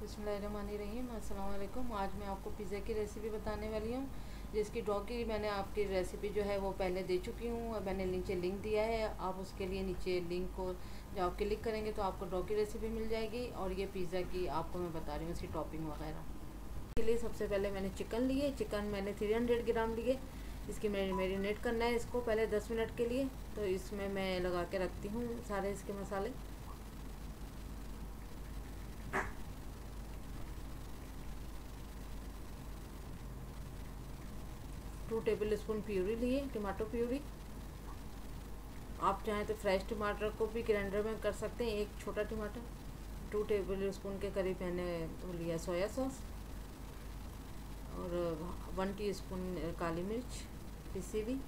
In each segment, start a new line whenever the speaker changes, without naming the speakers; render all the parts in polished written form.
बिस्मिल्लाहिर्रहमानिर्रहीम। अस्सलाम वालेकुम। आज मैं आपको पिज़्ज़ा की रेसिपी बताने वाली हूँ, जिसकी ड्रॉ की मैंने आपकी रेसिपी जो है वो पहले दे चुकी हूँ। मैंने नीचे लिंक दिया है, आप उसके लिए नीचे लिंक को जब आप क्लिक करेंगे तो आपको ड्रॉ की रेसिपी मिल जाएगी। और ये पिज़्ज़ा की आपको मैं बता रही हूँ, इसकी टॉपिंग वगैरह के लिए सबसे पहले मैंने चिकन मैंने 300 ग्राम लिए। इसकी मैरिनेट करना है इसको पहले 10 मिनट के लिए। तो इसमें मैं लगा के रखती हूँ सारे इसके मसाले। 2 टेबल स्पून प्यूरी लिए, टमाटो प्यूरी। आप चाहें तो फ्रेश टमाटर को भी ग्राइंडर में कर सकते हैं। एक छोटा टमाटर, 2 टेबल स्पून के करीब मैंने वो लिया सोया सॉस, और 1 टीस्पून काली मिर्च पिसी हुई,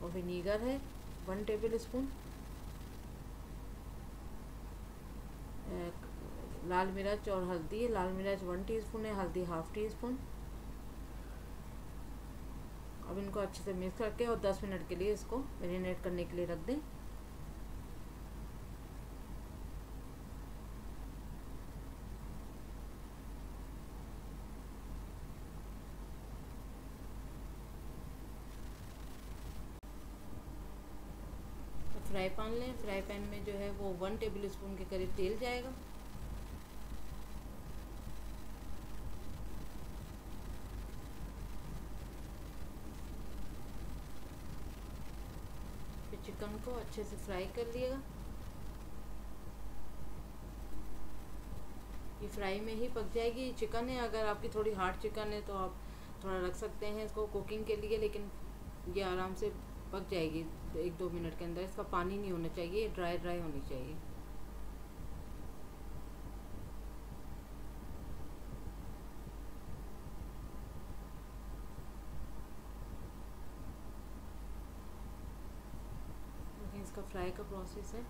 और विनीगर है 1 टेबल स्पून। लाल मिर्च और हल्दी, लाल मिर्च 1 टीस्पून है, हल्दी हाफ टी स्पून। अब इनको अच्छे से मिक्स करके और 10 मिनट के लिए इसको मैरिनेट करने के लिए रख दें। फ्राई पैन लें, फ्राई पैन में जो है वो 1 टेबल स्पून के करीब तेल जाएगा। फिर चिकन को अच्छे से फ्राई कर लिएगा। ये फ्राई में ही पक जाएगी। चिकन है, अगर आपकी थोड़ी हार्ड चिकन है तो आप थोड़ा रख सकते हैं इसको कुकिंग के लिए, लेकिन ये आराम से पक जाएगी 1-2 मिनट के अंदर। इसका पानी नहीं होना चाहिए, ड्राई ड्राई होनी चाहिए। इसका फ्राई का प्रोसेस है।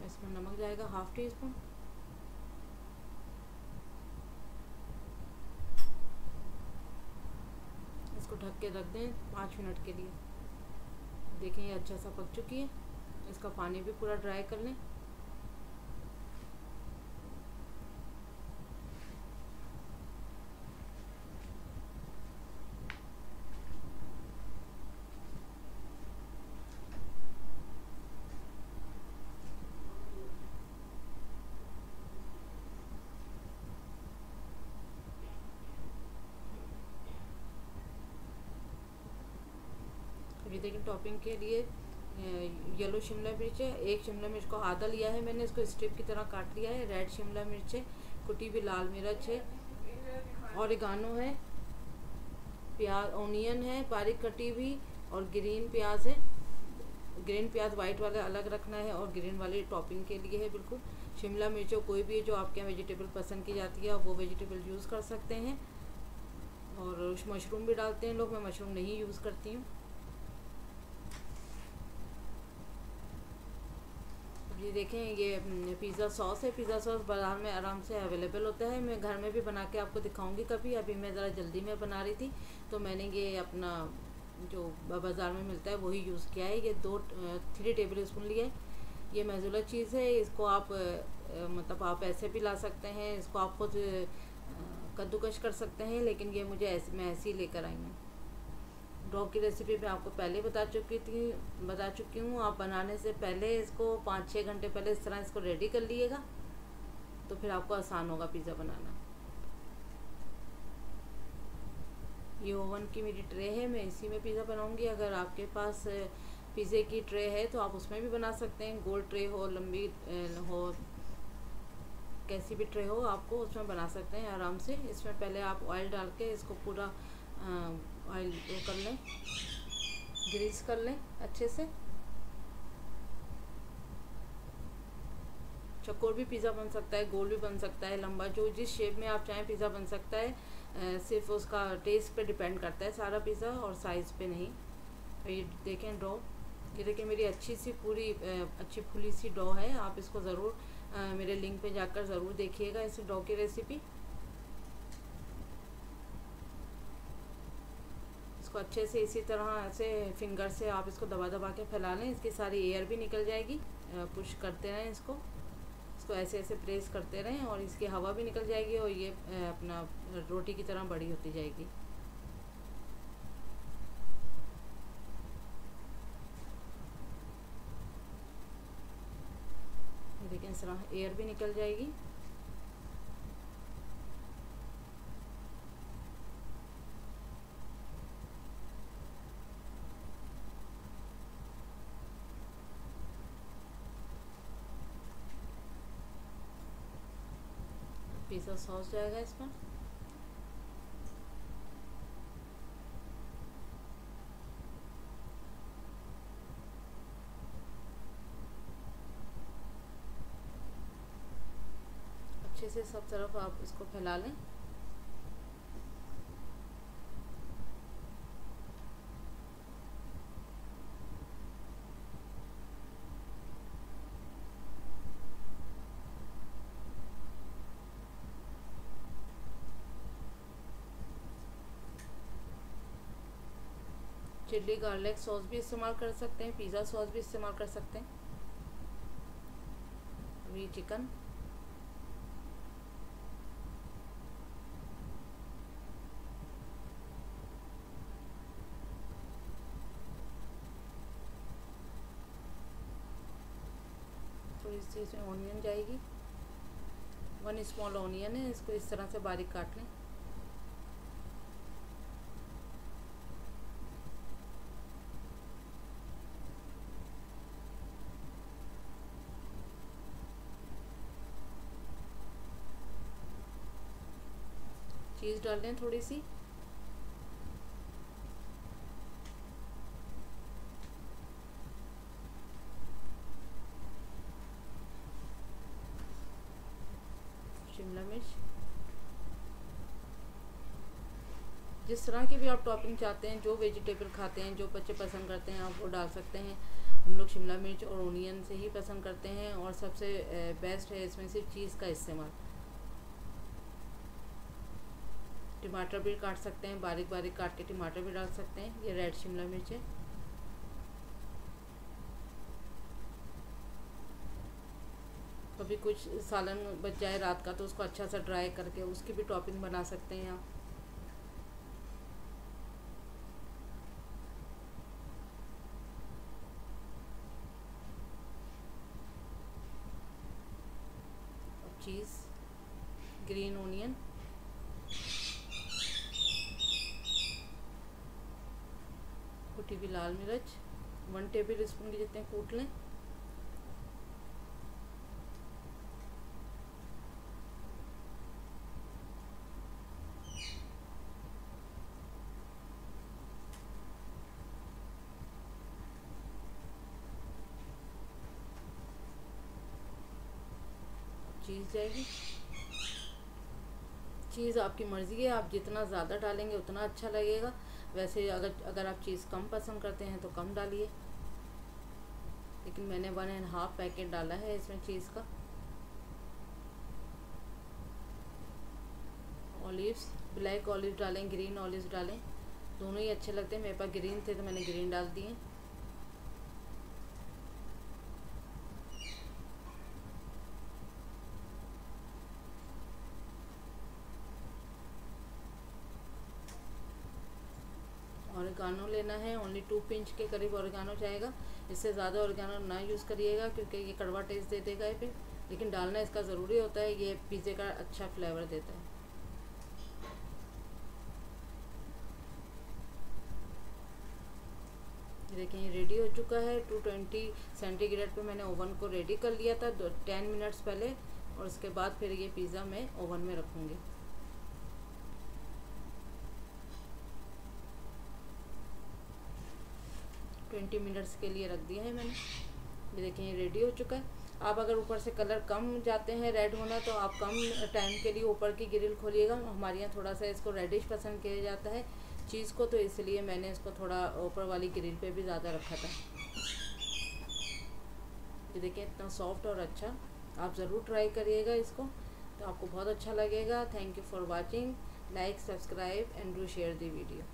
इसमें नमक जाएगा हाफ टी स्पून, इसको ढक के रख दें 5 मिनट के लिए। देखें ये अच्छा सा पक चुकी है। इसका पानी भी पूरा ड्राई कर लें। ये देखिए टॉपिंग के लिए येलो शिमला मिर्च है, एक शिमला मिर्च को आधा लिया है मैंने, इसको स्ट्रिप की तरह काट लिया है। रेड शिमला मिर्च है, कुटी हुई लाल मिर्च है, ऑरिगानो है, प्याज ओनियन है बारीक कटी हुई, और ग्रीन प्याज है। ग्रीन प्याज वाइट वाला अलग रखना है, और ग्रीन वाली टॉपिंग के लिए है बिल्कुल। शिमला मिर्च कोई भी जो आपके यहाँ वेजिटेबल पसंद की जाती है वो वेजिटेबल यूज़ कर सकते हैं। और मशरूम भी डालते हैं लोग, मैं मशरूम नहीं यूज़ करती हूँ। ये देखें ये पिज़्ज़ा सॉस है। पिज़्ज़ा सॉस बाज़ार में आराम से अवेलेबल होता है, मैं घर में भी बना के आपको दिखाऊंगी कभी। अभी मैं ज़रा जल्दी में बना रही थी तो मैंने ये अपना जो बाज़ार में मिलता है वही यूज़ किया है। ये 3 टेबल स्पून लिए। ये मज़ूला चीज़ है, इसको आप मतलब आप ऐसे भी ला सकते हैं, इसको आप खुद कद्दूकश कर सकते हैं, लेकिन ये मुझे मैं ऐसे ही लेकर आई हूँ। ड्रॉ की रेसिपी मैं आपको पहले बता चुकी हूँ। आप बनाने से पहले इसको 5-6 घंटे पहले इस तरह इसको रेडी कर लिएगा, तो फिर आपको आसान होगा पिज़्ज़ा बनाना। ये ओवन की मेरी ट्रे है, मैं इसी में पिज़्ज़ा बनाऊंगी। अगर आपके पास पिज़्ज़े की ट्रे है तो आप उसमें भी बना सकते हैं। गोल ट्रे हो, लंबी हो, कैसी भी ट्रे हो आपको उसमें बना सकते हैं आराम से। इसमें पहले आप ऑयल डाल के इसको पूरा ऑयल वो कर लें, ग्रीस कर लें अच्छे से। चकोर भी पिज़्ज़ा बन सकता है, गोल भी बन सकता है, लंबा, जो जिस शेप में आप चाहें पिज़्ज़ा बन सकता है। सिर्फ उसका टेस्ट पे डिपेंड करता है सारा पिज़्ज़ा, और साइज़ पे नहीं। तो ये देखें डो, ये देखिए मेरी अच्छी सी पूरी अच्छी फुली सी डो है। आप इसको ज़रूर मेरे लिंक पे जाकर ज़रूर देखिएगा इस डो की रेसिपी। इसको अच्छे से इसी तरह से फिंगर से आप इसको दबा दबा के फैला लें, इसकी सारी एयर भी निकल जाएगी। पुश करते रहें इसको इसको ऐसे ऐसे प्रेस करते रहें और इसकी हवा भी निकल जाएगी और ये अपना रोटी की तरह बड़ी होती जाएगी। देखिए इस तरह एयर भी निकल जाएगी। पिज़्ज़ा सॉस जाएगा इसमें। अच्छे से सब तरफ आप इसको फैला लें। चिल्ली गार्लिक सॉस भी इस्तेमाल कर सकते हैं, पिज़्ज़ा सॉस भी इस्तेमाल कर सकते हैं। अभी चिकन, थोड़ी सी इसमें ऑनियन जाएगी, 1 स्मॉल ऑनियन है, इसको इस तरह से बारीक काट लें। चीज़ डाल दें थोड़ी सी, शिमला मिर्च, जिस तरह की भी आप टॉपिंग चाहते हैं, जो वेजिटेबल खाते हैं, जो बच्चे पसंद करते हैं आप वो डाल सकते हैं। हम लोग शिमला मिर्च और ओनियन से ही पसंद करते हैं और सबसे बेस्ट है इसमें सिर्फ चीज़ का इस्तेमाल। टमाटर भी काट सकते हैं, बारीक बारीक काट के टमाटर भी डाल सकते हैं। ये रेड शिमला मिर्च है। कभी कुछ सालन बच जाए रात का तो उसको अच्छा सा ड्राई करके उसकी भी टॉपिंग बना सकते हैं आप। चीज़, ग्रीन ओनियन, कुटी हुई लाल मिर्च 1 टेबल स्पून के जितने कूट लें। चीज़ जाएगी। चीज़ आपकी मर्ज़ी है, आप जितना ज़्यादा डालेंगे उतना अच्छा लगेगा। वैसे अगर आप चीज़ कम पसंद करते हैं तो कम डालिए, लेकिन मैंने 1.5 पैकेट डाला है इसमें चीज़ का। ऑलिव्स, ब्लैक ऑलिव डालें, ग्रीन ऑलिव्स डालें, दोनों ही अच्छे लगते हैं। मेरे पास ग्रीन थे तो मैंने ग्रीन डाल दिए। ऑरिगानो लेना है, ओनली 2 पिंच के करीब ऑरिगानो जाएगा। इससे ज़्यादा ऑरिगानो ना यूज़ करिएगा क्योंकि ये कड़वा टेस्ट दे देगा ये पे, लेकिन डालना इसका ज़रूरी होता है, ये पिज़्ज़े का अच्छा फ्लेवर देता है। देखिए ये रेडी हो चुका है। 220 सेंटीग्रेड पे मैंने ओवन को रेडी कर लिया था 10 मिनट्स पहले, और उसके बाद फिर ये पिज़्ज़ा मैं ओवन में रखूँगी। ट्वेंटी मिनट्स के लिए रख दिया है मैंने। ये देखिए ये रेडी हो चुका है। आप अगर ऊपर से कलर कम जाते हैं रेड होना तो आप कम टाइम के लिए ऊपर की ग्रिल खोलिएगा। हमारे यहाँ थोड़ा सा इसको रेडिश पसंद किया जाता है चीज़ को, तो इसलिए मैंने इसको थोड़ा ऊपर वाली ग्रिल पे भी ज़्यादा रखा था। ये देखिए इतना सॉफ्ट और अच्छा, आप ज़रूर ट्राई करिएगा इसको, तो आपको बहुत अच्छा लगेगा। Thank you for watching, like, subscribe and do share the video.